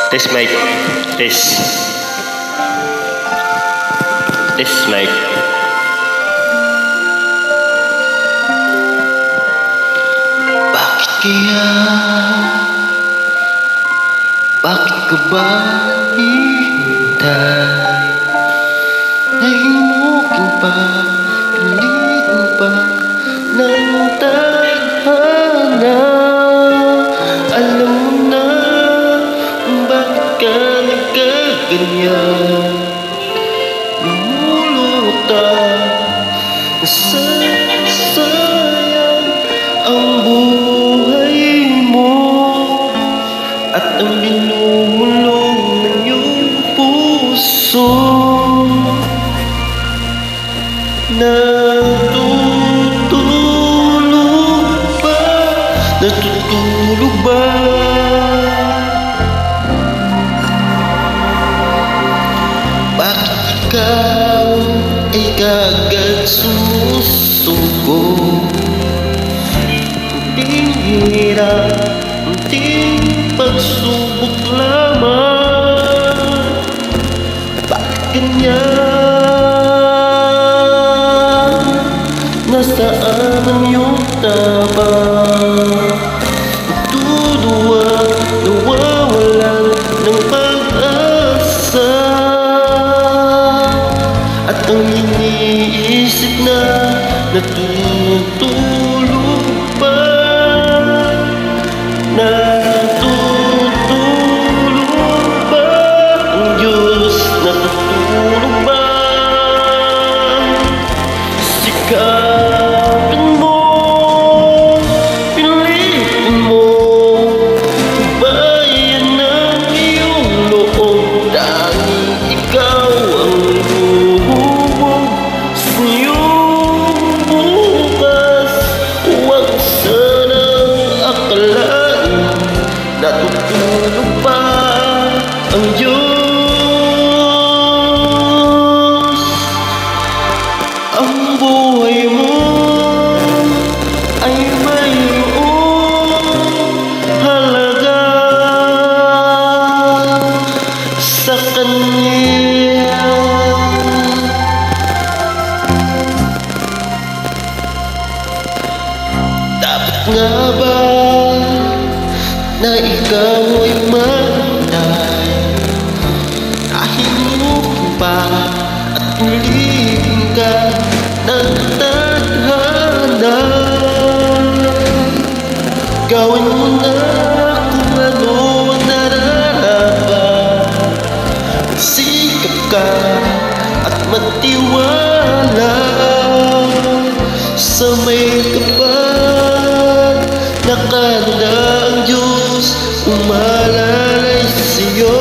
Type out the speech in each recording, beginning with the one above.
Test mic. Test. Test mic. Bakit kaya? Bakit ka ba hihintay? Nahimukin pa, pilitin pa ng tadhana. Alam mo na kung bakit ka nagkaganyan. Lumulutang nasasayang ang buhay mo at ang binumulong ng iyong puso. Natutulog ba? Natutulog ba? Bakit ikaw ay kagad sumusuko? Bihira, munting pagsubok lamang. Bakit ganyan? Nasaan ang iyong tabang? Tuduwa, nawawalan ng pag-asa. At ang iniisip na natutulog pa. Natutulog ba ang Diyos? Natutulog ba? Sikapin mo, pilitin mo, bayan ng iyong loob. Tanging ikaw ang huhubog sa iyong bukas. Huwag sanang akalain natutulog pa ang Diyos. Ang buhay mo ay mayroong halaga sa Kanya. Dapat nga ba na ikaw ay mantay? Nahimukin pa at pilitin ka ng tadhana. Gawin mo na kung ano ang nararapat. Sikap ka at magtiwala sa may kapal. Nakahanda ang Diyos umalalay sa'yo.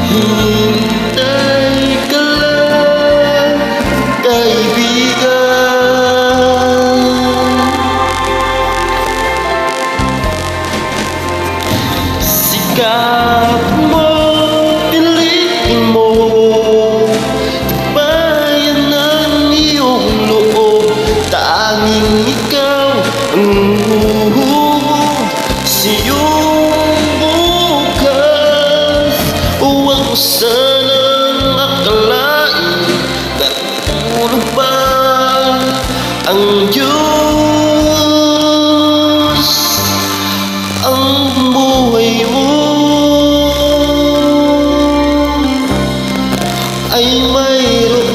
Hintay ka lang, kaibigan. Sikap mo, pilitin mo, bayan ng iyong loob. Tanging ikaw ang huhubog sa iyong bukas. Huwag mo sanang akalain natutulog pa ang Diyos. Ang buhay mo ay mayroong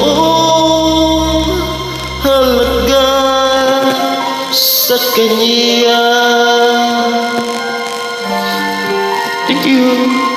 halaga sa Kanya. Thank you.